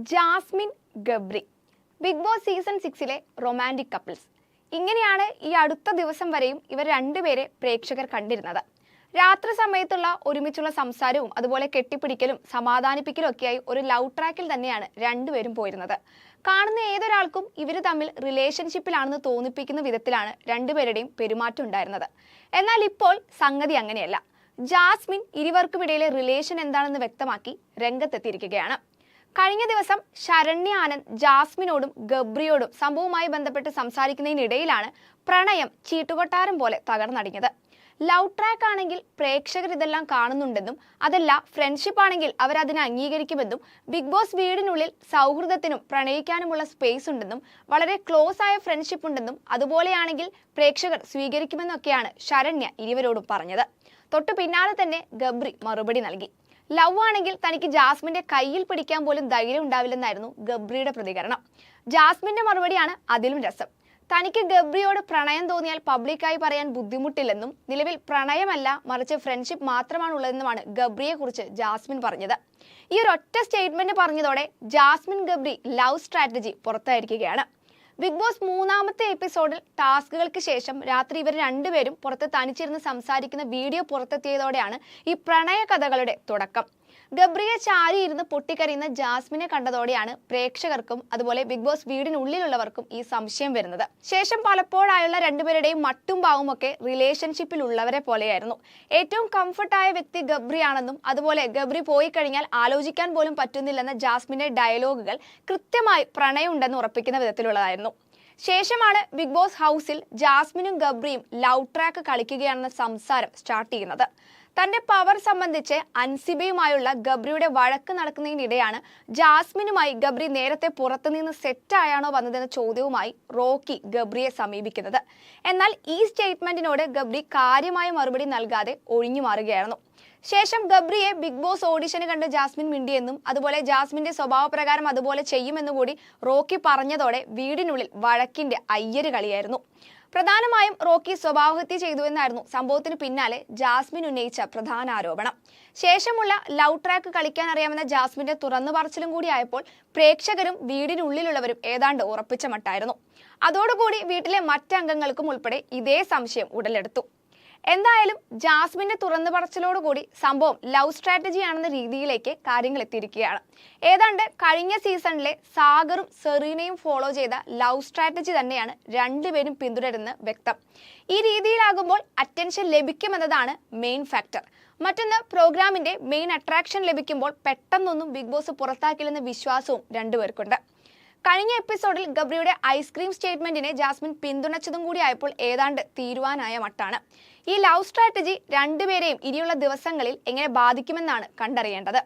Jasmine Gabri Big Boss season 6-ലെ romantic couples. ഇങ്ങനെയാണ് ഈ അടുത്ത ദിവസം വരെയും ഇവർ രണ്ടുപേരെ പ്രേക്ഷകർ കണ്ടിരുന്നത്. രാത്രി സമയത്തുള്ള ഒരുമിച്ചുള്ള സംസാരവും അതുപോലെ കെട്ടിപ്പിടിക്കലും സമാധാനിപ്പിക്കലും ഒക്കെയായി ഒരു ലവ് ട്രാക്കിൽ തന്നെയാണ് രണ്ടുപേരും പോയിരുന്നത്. കാണുന്ന ഏതൊരാൾക്കും ഇവർ തമ്മിൽ റിലേഷൻഷിപ്പിലാണെന്ന് തോന്നിപ്പിക്കുന്ന വിധത്തിലാണ് രണ്ടുപേരുടെയും പെരുമാറ്റം ഉണ്ടായിരുന്നത്. എന്നാൽ ഇപ്പോൾ സംഗതി അങ്ങനെയല്ല. ജാസ്മിൻ ഇരുവർക്കുമിടയിലെ റിലേഷൻ എന്താണെന്ന് വ്യക്തമാക്കി രംഗത്തെത്തിയിരിക്കുകയാണ്. കഴിഞ്ഞ ദിവസം ശരണ്യ ആനന്ദ് ജാസ്മിനോടും ഗബ്രിയോടും സംഭവവുമായി ബന്ധപ്പെട്ട് സംസാരിക്കുന്നതിനിടയിലാണ് പ്രണയം ചീട്ടുകൊട്ടാരം പോലെ തകർന്നടിഞ്ഞത്. ലവ് ട്രാക്ക് ആണെങ്കിൽ പ്രേക്ഷകർ ഇതെല്ലാം കാണുന്നുണ്ടെന്നും അതല്ല ഫ്രണ്ട്ഷിപ്പ് ആണെങ്കിൽ അവരതിനെ അംഗീകരിക്കുമെന്നും ബിഗ് ബോസ് വീടിനുള്ളിൽ സൗഹൃദത്തിനും പ്രണയിക്കാനുമുള്ള സ്പേസ് ഉണ്ടെന്നും വളരെ ക്ലോസ് ആയ ഫ്രണ്ട്ഷിപ്പ് ഉണ്ടെന്നും അതുപോലെയാണെങ്കിൽ പ്രേക്ഷകർ സ്വീകരിക്കുമെന്നൊക്കെയാണ് ശരണ്യ ഇരുവരോടും പറഞ്ഞത്. തൊട്ടു പിന്നാലെ തന്നെ ഗബ്രി മറുപടി നൽകി. ലവ് ആണെങ്കിൽ തനിക്ക് ജാസ്മിന്റെ കയ്യിൽ പിടിക്കാൻ പോലും ധൈര്യം ഉണ്ടാവില്ലെന്നായിരുന്നു ഗബ്രിയുടെ പ്രതികരണം. ജാസ്മിന്റെ മറുപടിയാണ് അതിലും രസം. തനിക്ക് ഗബ്രിയോട് പ്രണയം തോന്നിയാൽ പബ്ലിക്കായി പറയാൻ ബുദ്ധിമുട്ടില്ലെന്നും നിലവിൽ പ്രണയമല്ല മറിച്ച് ഫ്രണ്ട്ഷിപ്പ് മാത്രമാണുള്ളതെന്നുമാണ് ഗബ്രിയെ കുറിച്ച് ജാസ്മിൻ പറഞ്ഞത്. ഈ ഒരൊറ്റ സ്റ്റേറ്റ്മെന്റ് പറഞ്ഞതോടെ ജാസ്മിൻ ഗബ്രി ലവ് സ്ട്രാറ്റജി പുറത്തായിരിക്കുകയാണ്. ബിഗ് ബോസ് 3-ാമത്തെ എപ്പിസോഡിൽ ടാസ്കുകൾക്ക് ശേഷം രാത്രി ഇവർ രണ്ടുപേരും പുറത്ത് തനിച്ചിരുന്ന് സംസാരിക്കുന്ന വീഡിയോ പുറത്തെത്തിയതോടെയാണ് ഈ പ്രണയ കഥകളുടെ തുടക്കം. ഗബ്രിയെ ചാരിയിരുന്ന് പൊട്ടിക്കരയുന്ന ജാസ്മിനെ കണ്ടതോടെയാണ് പ്രേക്ഷകർക്കും അതുപോലെ ബിഗ് ബോസ് വീടിനുള്ളിലുള്ളവർക്കും ഈ സംശയം വരുന്നത്. ശേഷം പലപ്പോഴായുള്ള രണ്ടുപേരുടെയും മട്ടും പാവും ഒക്കെ റിലേഷൻഷിപ്പിൽ ഉള്ളവരെ പോലെയായിരുന്നു. ഏറ്റവും കംഫർട്ടായ വ്യക്തി ഗബ്രിയാണെന്നും അതുപോലെ ഗബ്രി പോയി കഴിഞ്ഞാൽ ആലോചിക്കാൻ പോലും പറ്റുന്നില്ലെന്ന ജാസ്മിന്റെ ഡയലോഗുകൾ കൃത്യമായി പ്രണയമുണ്ടെന്ന് ഉറപ്പിക്കുന്ന വിധത്തിലുള്ളതായിരുന്നു. ശേഷമാണ് ബിഗ് ബോസ് ഹൗസിൽ ജാസ്മിനും ഗബ്രിയും ലവ് ട്രാക്ക് കളിക്കുകയാണെന്ന സംസാരം സ്റ്റാർട്ട് ചെയ്യുന്നത്. തന്റെ പവർ സംബന്ധിച്ച് അൻസിബയുമായുള്ള ഗബ്രിയുടെ വഴക്ക് നടക്കുന്നതിനിടെയാണ് ജാസ്മിനുമായി ഗബ്രി നേരത്തെ പുറത്തുനിന്ന് സെറ്റായാണോ വന്നതെന്ന ചോദ്യവുമായി റോക്കി ഗബ്രിയെ സമീപിക്കുന്നത്. എന്നാൽ ഈ സ്റ്റേറ്റ്മെന്റിനോട് ഗബ്രി കാര്യമായ മറുപടി നൽകാതെ ഒഴിഞ്ഞു മാറുകയായിരുന്നു. ശേഷം ഗബ്രിയെ ബിഗ് ബോസ് ഓഡിഷന് കണ്ട് ജാസ്മിൻ മിണ്ടിയെന്നും അതുപോലെ ജാസ്മിന്റെ സ്വഭാവപ്രകാരം അതുപോലെ ചെയ്യുമെന്നുകൂടി റോക്കി പറഞ്ഞതോടെ വീടിനുള്ളിൽ വഴക്കിന്റെ അയ്യര് കളിയായിരുന്നു. പ്രധാനമായും റോക്കി സ്വഭാവഹത്യ ചെയ്തു എന്നായിരുന്നു സംഭവത്തിന് പിന്നാലെ ജാസ്മിൻ ഉന്നയിച്ച പ്രധാന ആരോപണം. ശേഷമുള്ള ലവ് ട്രാക്ക് കളിക്കാൻ അറിയാമെന്ന ജാസ്മിന്റെ തുറന്നു പറച്ചിലും കൂടി ആയപ്പോൾ പ്രേക്ഷകരും വീടിനുള്ളിലുള്ളവരും ഏതാണ്ട് ഉറപ്പിച്ച മട്ടായിരുന്നു. അതോടുകൂടി വീട്ടിലെ മറ്റംഗങ്ങൾക്കും ഉൾപ്പെടെ ഇതേ സംശയം ഉടലെടുത്തു. എന്തായാലും ജാസ്മിന്റെ തുറന്നു പറച്ചിലോടുകൂടി സംഭവം ലവ് സ്ട്രാറ്റജി ആണെന്ന രീതിയിലേക്ക് കാര്യങ്ങൾ എത്തിയിരിക്കുകയാണ്. ഏതാണ്ട് കഴിഞ്ഞ സീസണിലെ സാഗറും സെറീനയും ഫോളോ ചെയ്ത ലവ് സ്ട്രാറ്റജി തന്നെയാണ് രണ്ടുപേരും പിന്തുടരുന്നത് വ്യക്തം. ഈ രീതിയിലാകുമ്പോൾ അറ്റൻഷൻ ലഭിക്കുമെന്നതാണ് മെയിൻ ഫാക്ടർ. മറ്റൊന്ന്, പ്രോഗ്രാമിന്റെ മെയിൻ അട്രാക്ഷൻ ലഭിക്കുമ്പോൾ പെട്ടെന്നൊന്നും ബിഗ് ബോസ് പുറത്താക്കില്ലെന്ന വിശ്വാസവും രണ്ടുപേർക്കുണ്ട്. കഴിഞ്ഞ എപ്പിസോഡിൽ ഗബ്രിയുടെ ഐസ്ക്രീം സ്റ്റേറ്റ്മെന്റിനെ ജാസ്മിൻ പിന്തുണച്ചതും കൂടി ആയപ്പോൾ ഏതാണ്ട് തീരുവാനായ മട്ടാണ്. ഈ ലവ് സ്ട്രാറ്റജി രണ്ടുപേരെയും ഇനിയുള്ള ദിവസങ്ങളിൽ എങ്ങനെ ബാധിക്കുമെന്നാണ് കണ്ടറിയേണ്ടത്.